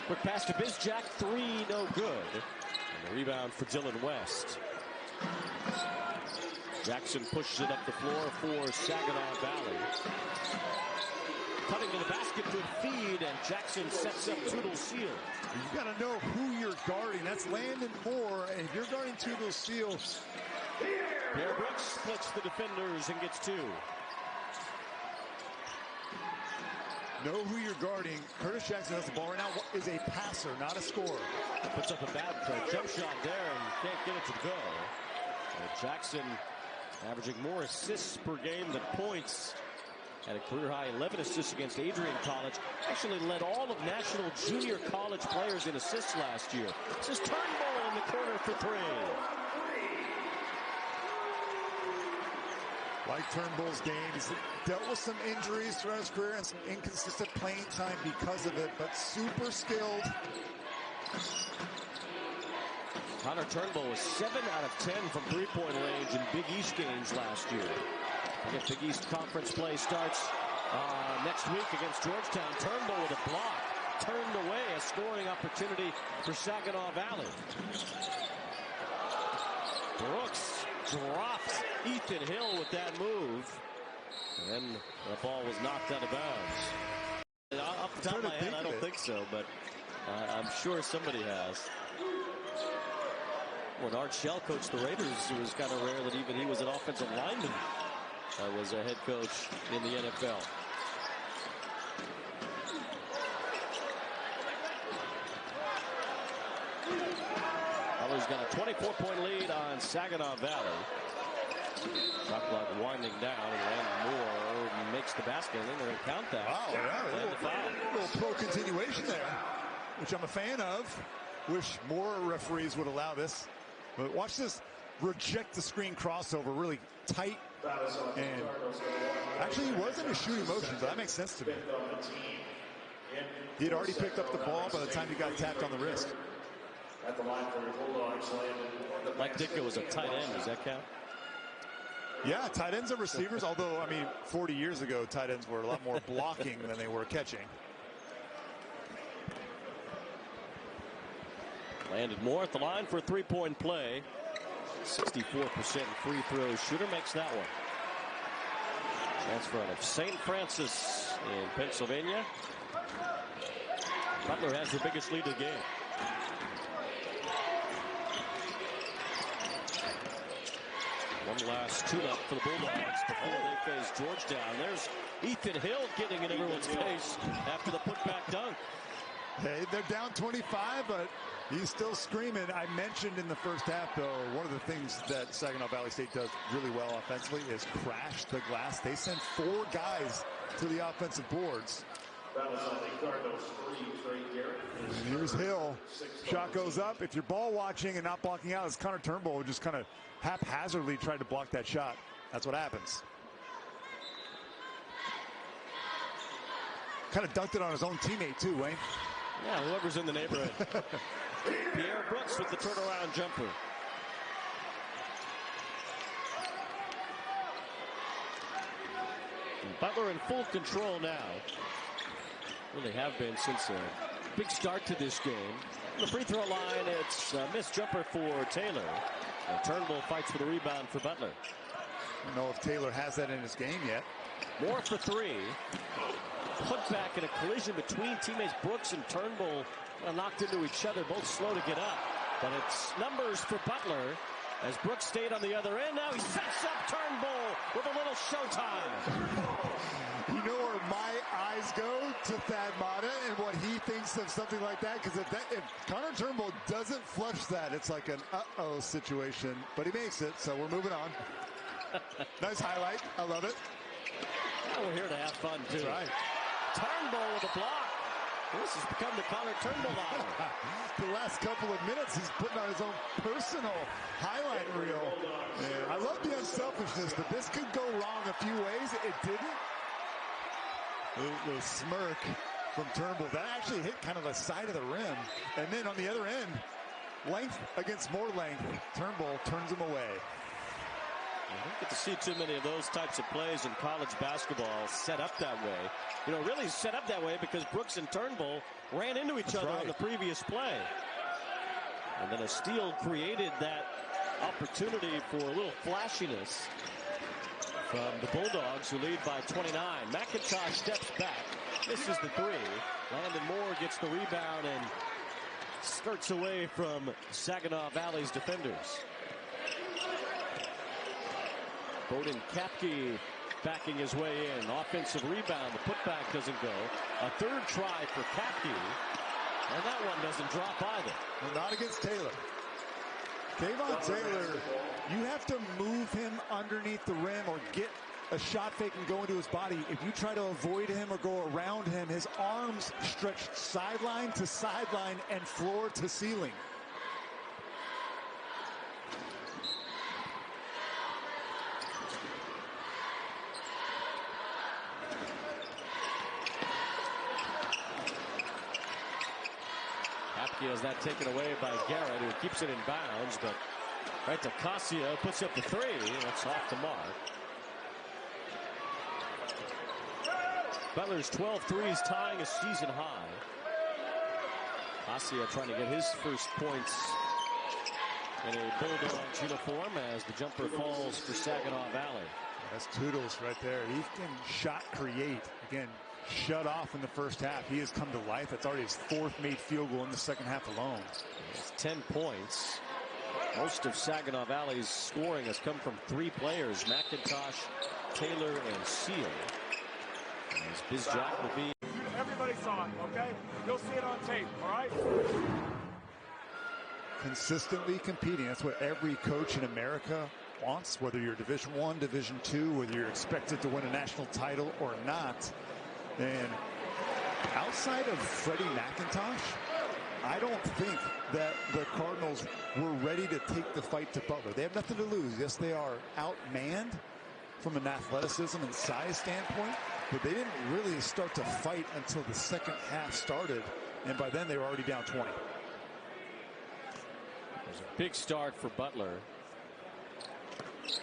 Quick pass to Bizjack, 3, no good. And the rebound for Dylan West. Jackson pushes it up the floor for Saginaw Valley. Cutting to the basket, good feed, and Jackson sets up Toodle Seal. You got to know who you're guarding. That's Landon Moore, and if you're guarding Toodle Seal, Pierre Brooks splits the defenders and gets 2. know who you're guarding. Curtis Jackson has the ball right now. Is a passer, not a scorer. Puts up a bad jump shot there and can't get it to go. Jackson averaging more assists per game than points. Had a career-high 11 assists against Adrian College. Actually led all of national junior college players in assists last year. This is Turnbull in the corner for 3. Like Turnbull's game, he's dealt with some injuries throughout his career and some inconsistent playing time because of it, but super skilled. Connor Turnbull was 7 out of 10 from three-point range in Big East games last year. Again, Big East Conference play starts next week against Georgetown. Turnbull with a block. Turned away a scoring opportunity for Saginaw Valley. Brooks dropped Ethan Hill with that move. And then the ball was knocked out of bounds. Off the top of my head, I don't think so, but I'm sure somebody has. When Art Shell coached the Raiders, it was kind of rare that even he was an offensive lineman. Was a head coach in the NFL. Butler's got a 24-point lead on Saginaw Valley. Shot clock winding down, and Landon Moore makes the basket, and they're going to count that. Wow, yeah, a little pro continuation there, which I'm a fan of. Wish more referees would allow this. But watch this. Reject the screen crossover, really tight. And actually, he was in a shooting motion, so that makes sense to me. He had already picked up the ball by the time he got tapped on the wrist. At the line for your Bulldogs, Landon. Mike Ditka was a tight end. Does that count? Yeah, tight ends are receivers, although, I mean, 40 years ago, tight ends were a lot more blocking than they were catching. Landon Moore at the line for a three-point play. 64% free throw shooter makes that one. Transfer out of St. Francis in Pennsylvania. Butler has the biggest lead of the game. One last tune-up for the Bulldogs before they face Georgetown. There's Ethan Hill getting in everyone's face after the putback dunk. Hey, they're down 25, but he's still screaming. I mentioned in the first half, though, one of the things that Saginaw Valley State does really well offensively is crash the glass. They send 4 guys to the offensive boards. And here's Hill. Shot goes up. If you're ball watching and not blocking out, as Connor Turnbull just kind of haphazardly tried to block that shot. That's what happens. Kind of dunked it on his own teammate too, Wayne. Yeah, whoever's in the neighborhood. Pierre Brooks with the turnaround jumper. And Butler in full control now. Really have been since a big start to this game. On the free throw line, it's a missed jumper for Taylor. And Turnbull fights for the rebound for Butler. I don't know if Taylor has that in his game yet. Moore for three. Put back in a collision between teammates Brooks and Turnbull. Knocked into each other, both slow to get up. But it's numbers for Butler as Brooks stayed on the other end. Now he sets up Turnbull with a little showtime. You know where my eyes go to Thad Matta and what he thinks of something like that? Because if Connor Turnbull doesn't flush that, it's like an uh-oh situation. But he makes it, so we're moving on. Nice highlight. I love it. Well, we're here to have fun, too. That's right. Turnbull with a block. This has become the Connor Turnbull hour. The last couple of minutes, he's putting on his own personal highlight reel. And I love the unselfishness, but this could go wrong a few ways. It didn't. The smirk from Turnbull, that actually hit kind of the side of the rim. And then on the other end, length against more length, Turnbull turns him away. I don't get to see too many of those types of plays in college basketball set up that way. You know, really set up that way because Brooks and Turnbull ran into each other on the previous play. And then a steal created that opportunity for a little flashiness from the Bulldogs, who lead by 29. McIntosh steps back, misses the three. Landon Moore gets the rebound and skirts away from Saginaw Valley's defenders. Bowden Kapke backing his way in. Offensive rebound. The putback doesn't go. A third try for Kapke. And that one doesn't drop either. Well, not against Taylor. Kayvon Taylor, you have to move him underneath the rim or get a shot fake and go into his body. If you try to avoid him or go around him, his arms stretch sideline to sideline and floor to ceiling. Kapke has that taken away by Garrett, who keeps it in bounds, but right to Cassia, puts up the three. That's off the mark. Butler's 12 threes, tying a season high. Cassia trying to get his first points in a Bulldogs uniform as the jumper falls for Saginaw Valley. That's Toodles right there. He can shot create. Again, shut off in the first half. He has come to life. That's already his fourth made field goal in the second half alone. It's 10 points. Most of Saginaw Valley's scoring has come from three players: McIntosh, Taylor, and Seal. As Bizjack will be. Everybody saw it, okay? You'll see it on tape, all right? Consistently competing. That's what every coach in America wants, whether you're Division I, Division II, whether you're expected to win a national title or not. And outside of Freddie McIntosh, I don't think that the Cardinals were ready to take the fight to Butler. They have nothing to lose. Yes, they are outmanned from an athleticism and size standpoint, but they didn't really start to fight until the second half started, and by then they were already down 20. There's a big start for Butler. The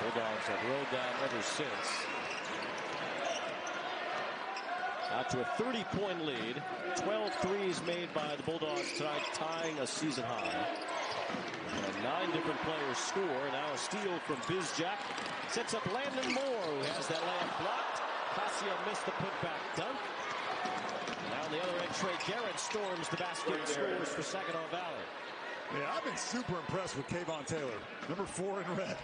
Bulldogs have rode that ever since. Out to a 30-point lead. 12 threes made by the Bulldogs tonight, tying a season high. And 9 different players score. Now a steal from Bizjack. Sets up Landon Moore, who has that layup blocked. Cassia missed the putback dunk. Now on the other end, Trey Garrett storms the basket and scores for Saginaw Valley. Yeah, I've been super impressed with Kayvon Taylor, number 4 in red.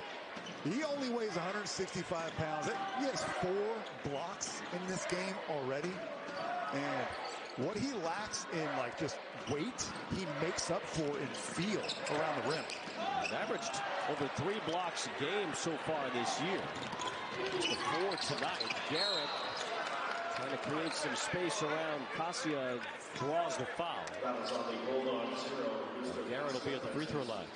He only weighs 165 pounds. He has 4 blocks in this game already. And what he lacks in like just weight, he makes up for in feel around the rim. He's averaged over 3 blocks a game so far this year. Just the 4 tonight. Garrett Trying to create some space around Kasia, draws the foul. Garrett will be at the free throw line.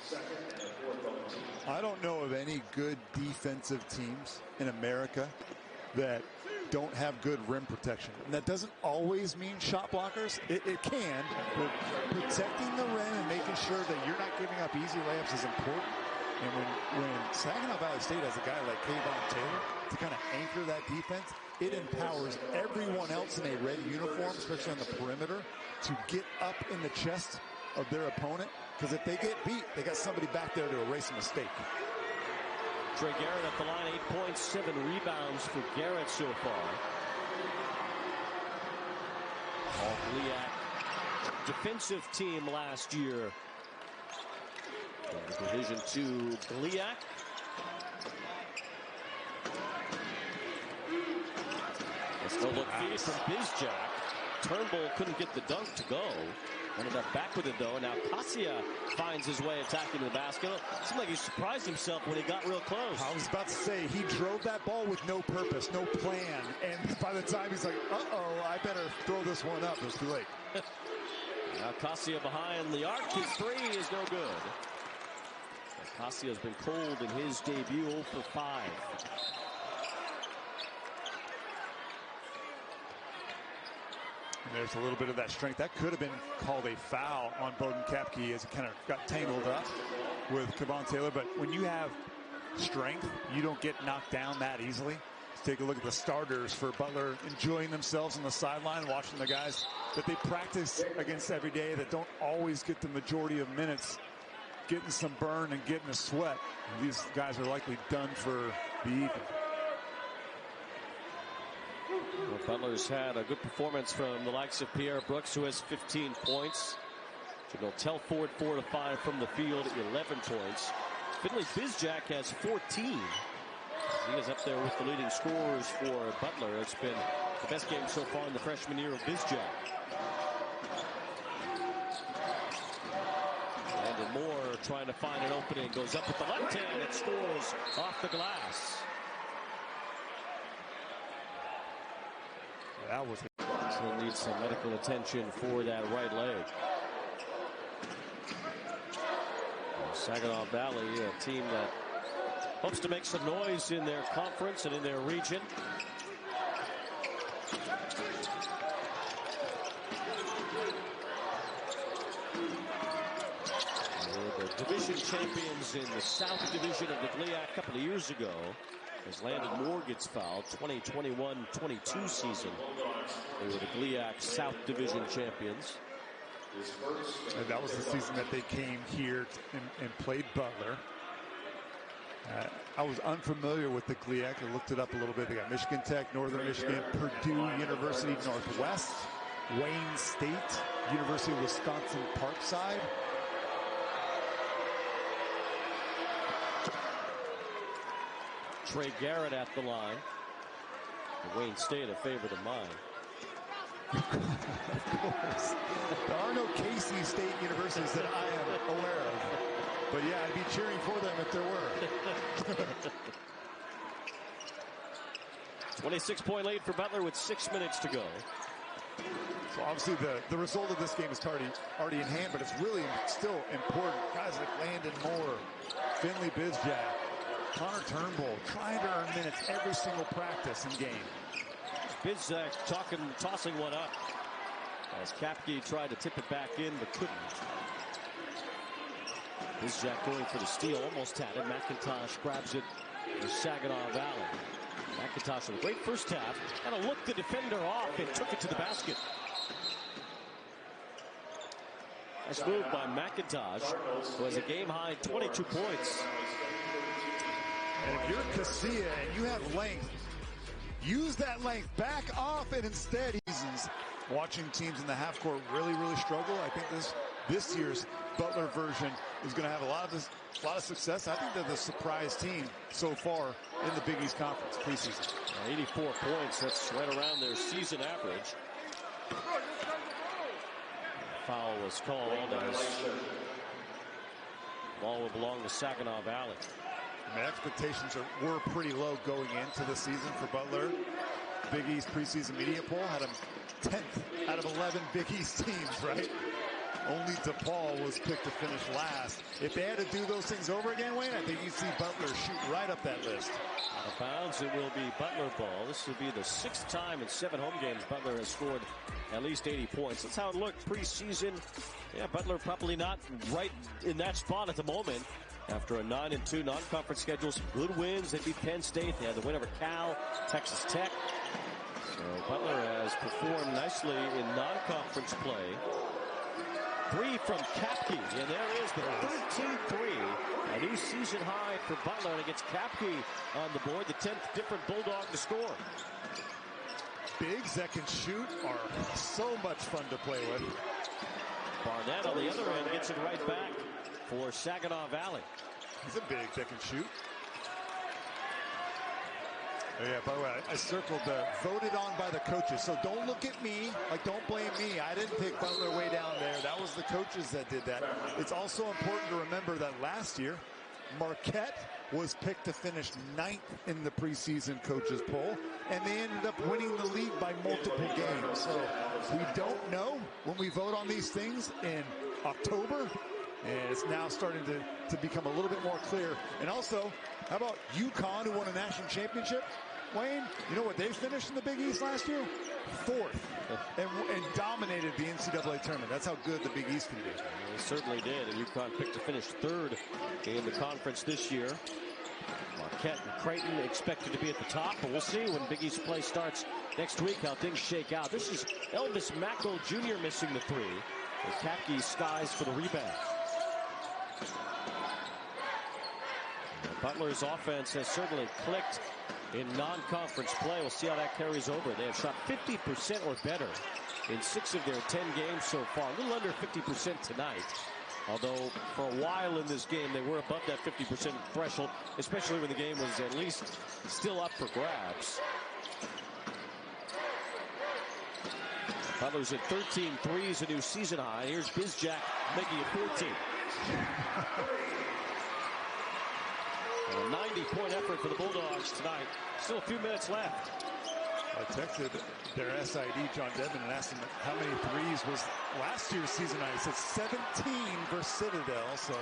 I don't know of any good defensive teams in America that don't have good rim protection. And that doesn't always mean shot blockers. It can, but protecting the rim and making sure that you're not giving up easy layups is important. And when Saginaw Valley State has a guy like Kayvon Taylor to kind of anchor that defense, it empowers everyone else in a red uniform, especially on the perimeter, to get up in the chest of their opponent. Because if they get beat, they got somebody back there to erase a mistake. Trey Garrett at the line, 8 points, 7 rebounds for Garrett so far. All GLIAC defensive team last year. Division II GLIAC. Let's go look feed from Bizjack. Turnbull couldn't get the dunk to go. Ended up back with it though. Now Kasia finds his way attacking the basket. Seemed like he surprised himself when he got real close. I was about to say, he drove that ball with no purpose, no plan. And by the time he's like, uh-oh, I better throw this one up. It was too late. Now Kasia behind the arc. His three is no good. Kasia's been cold in his debut, 0 for 5. And there's a little bit of that strength. That could have been called a foul on Bowden Kapke as he kind of got tangled up with Kayvon Taylor. But when you have strength, you don't get knocked down that easily. Let's take a look at the starters for Butler, enjoying themselves on the sideline, watching the guys that they practice against every day that don't always get the majority of minutes, getting some burn and getting a sweat. And these guys are likely done for the evening. Well, Butler's had a good performance from the likes of Pierre Brooks, who has 15 points. Jamal Telford 4 to 5 from the field, 11 points. Finley Bizjack has 14. He is up there with the leading scorers for Butler. It's been the best game so far in the freshman year of Bizjack. Landon Moore trying to find an opening, goes up with the left hand and scores off the glass. That was So needs some medical attention for that right leg. Saginaw Valley, a team that hopes to make some noise in their conference and in their region. They were the division champions in the South Division of the GLIAC a couple of years ago. As Landon Moore gets fouled, 2021-22 season. They were the GLIAC South Division champions. And that was the season that they came here and played Butler. I was unfamiliar with the GLIAC. I looked it up a little bit. They got Michigan Tech, Northern Michigan, Purdue University Northwest, Wayne State, University of Wisconsin Parkside. Trey Garrett at the line. Wayne State, a favorite of mine. Of course. There are no Casey State universities that I am aware of. But yeah, I'd be cheering for them if there were. 26-point lead for Butler with 6 minutes to go. So obviously the result of this game is already in hand, but it's really still important. Guys like Landon Moore, Finley Bizjack, Connor Turnbull trying to earn minutes every single practice and game. Bizjack tossing one up as Kapke tried to tip it back in but couldn't. Bizjack going for the steal, almost had it. McIntosh grabs it for Saginaw Valley. McIntosh with a great first half, kind of looked the defender off and took it to the basket. Nice move by McIntosh, who has a game-high 22 points. And if you're Kasia and you have length, use that length, back off, and instead he's watching teams in the half court really struggle. I think this year's Butler version is going to have a lot of success. I think they're the surprise team so far in the Big East Conference preseason. 84 points, that's right around their season average. Foul was called as ball would belong to Saginaw Valley. I mean, expectations were pretty low going into the season for Butler. Big East preseason media poll had him 10th out of 11 Big East teams, right? Only DePaul was picked to finish last. If they had to do those things over again, Wayne, I think you'd see Butler shoot right up that list. Out of bounds, it will be Butler ball. This will be the 6th time in 7 home games Butler has scored at least 80 points. That's how it looked preseason. Yeah, Butler probably not right in that spot at the moment. After a 9-2 non-conference schedule, some good wins. They beat Penn State. They had the win over Cal, Texas Tech. So Butler has performed nicely in non-conference play. 3 from Kapke, and there is the 13-3. A new season high for Butler, and it gets Kapke on the board, the 10th different Bulldog to score. Bigs that can shoot are so much fun to play with. Barnett on the other end gets it right back for Saginaw Valley. He's a big that can shoot. Oh yeah, by the way, I circled the voted on by the coaches. So don't look at me, like don't blame me. I didn't pick Butler way down there. That was the coaches that did that. It's also important to remember that last year, Marquette was picked to finish 9th in the preseason coaches poll, and they ended up winning the league by multiple games. So we don't know when we vote on these things in October, and it's now starting to become a little bit more clear. And also, how about UConn, who won a national championship? Wayne, you know what they finished in the Big East last year? 4th, and dominated the NCAA tournament. That's how good the Big East can be. They certainly did, and UConn picked to finish 3rd in the conference this year. Marquette and Creighton expected to be at the top, but we'll see when Big East play starts next week how things shake out. This is Elvis Mackel Jr. missing the 3. And Kapke skies for the rebound. Butler's offense has certainly clicked in non-conference play. We'll see how that carries over. They have shot 50% or better in 6 of their 10 games so far. A little under 50% tonight. Although for a while in this game they were above that 50% threshold, especially when the game was at least still up for grabs. Butler's at 13 threes, a new season high. Here's Bizjack making it 14. And a 90-point effort for the Bulldogs tonight. Still a few minutes left. I texted their SID, John Devin, and asked him how many threes was last year's season high. He said 17 versus Citadel, so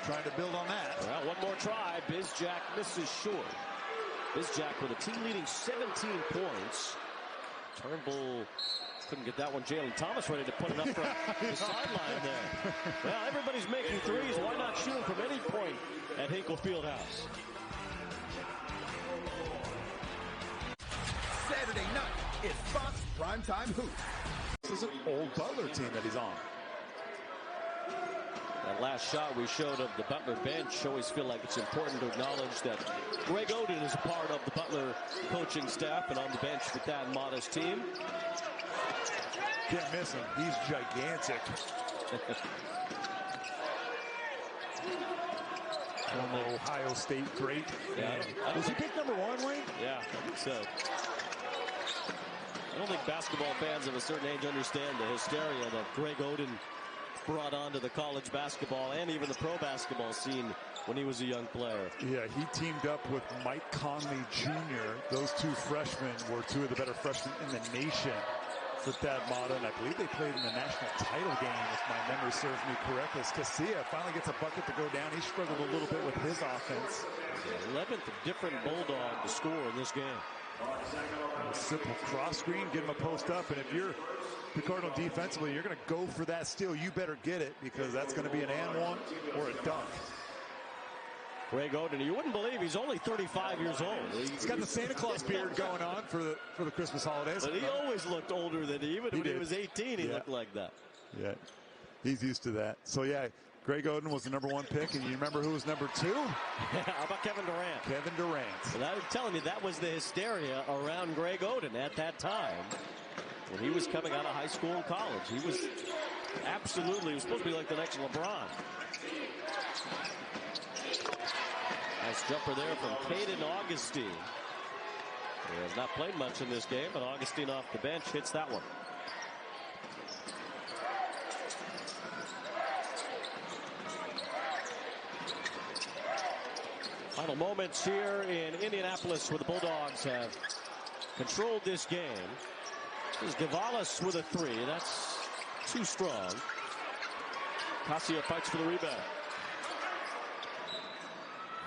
trying to build on that. Well, one more try. Bizjack misses short. Bizjack with a team-leading 17 points. Turnbull couldn't get that one. Jalen Thomas ready to put it up from the sideline there. Well, everybody's making threes. Why not shoot them from any point at Hinkle Fieldhouse? Saturday night, it's Fox Primetime Hoops. This is an old Butler team that he's on. That last shot we showed of the Butler bench, always feel like it's important to acknowledge that Greg Oden is a part of the Butler coaching staff and on the bench with that modest team. Can't miss him. He's gigantic. Former Ohio State great. Yeah, was he picked number 1, Wayne? Yeah, I think so. I don't think basketball fans of a certain age understand the hysteria that Greg Oden brought onto the college basketball and even the pro basketball scene when he was a young player. Yeah, he teamed up with Mike Conley Jr. Those 2 freshmen were 2 of the better freshmen in the nation for Thad Matta, and I believe they played in the national title game, if my memory serves me correctly. As Casilla finally gets a bucket to go down. He struggled a little bit with his offense. The 11th different Bulldog to score in this game. A simple cross screen, get him a post up, and if you're Picardo defensively, you're going to go for that steal. You better get it, because that's going to be an and one or a dunk. Greg Oden, you wouldn't believe he's only 35 years old. He's got the Santa Claus beard going on for the Christmas holidays. But he always looked older than even when he was 18. He looked like that. Yeah, he's used to that. So yeah, Greg Oden was the number 1 pick, and you remember who was number 2? How about Kevin Durant? Kevin Durant. Well, I'm telling you, that was the hysteria around Greg Oden at that time. When he was coming out of high school and college, he was absolutely, he was supposed to be like the next LeBron. Nice jumper there from Caden Augustine. He has not played much in this game, but Augustine off the bench hits that one. Final moments here in Indianapolis, where the Bulldogs have controlled this game. This is Gavalis with a three. That's too strong. Cassia fights for the rebound.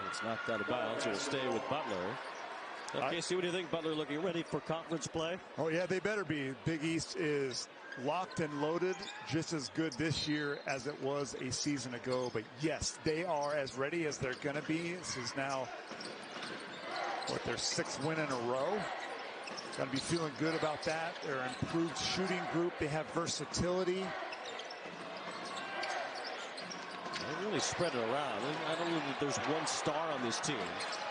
It's knocked out of bounds. It'll stay with Butler. Okay, see what do you think? Butler looking ready for conference play? Oh, yeah, they better be. Big East is locked and loaded, just as good this year as it was a season ago. But yes, they are as ready as they're going to be. This is now, their 6th win in a row. Got to be feeling good about that. They're an improved shooting group. They have versatility. They really spread it around. I don't know that there's one star on this team.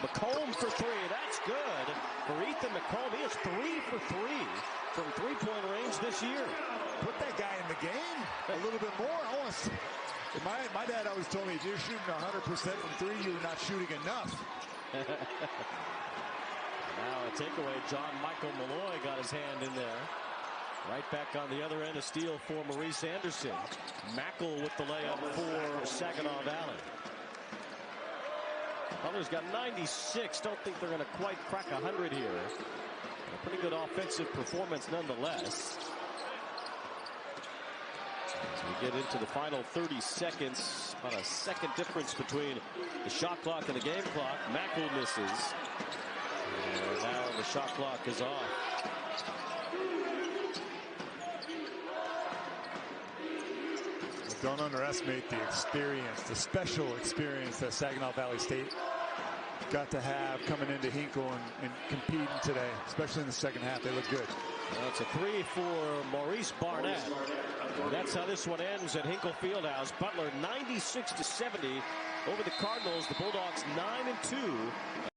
McComb for three. That's good for Ethan McComb. He is 3 for 3 from three-point range this year. Put that guy in the game a little bit more. My dad always told me, if you're shooting 100% from three, you're not shooting enough. Now a takeaway. John Michael Malloy got his hand in there. Right back on the other end, a steal for Maurice Anderson. Mackle with the layup for Saginaw Valley. Butler's got 96. Don't think they're going to quite crack 100 here. A pretty good offensive performance nonetheless. As we get into the final 30 seconds, about a second difference between the shot clock and the game clock. Mackle misses. And now the shot clock is off. Don't underestimate the experience, the special experience that Saginaw Valley State got to have coming into Hinkle and competing today, especially in the second half. They look good. Well, it's a three for Maurice Barnett. And that's how this one ends at Hinkle Fieldhouse. Butler 96-70 over the Cardinals. The Bulldogs 9-2.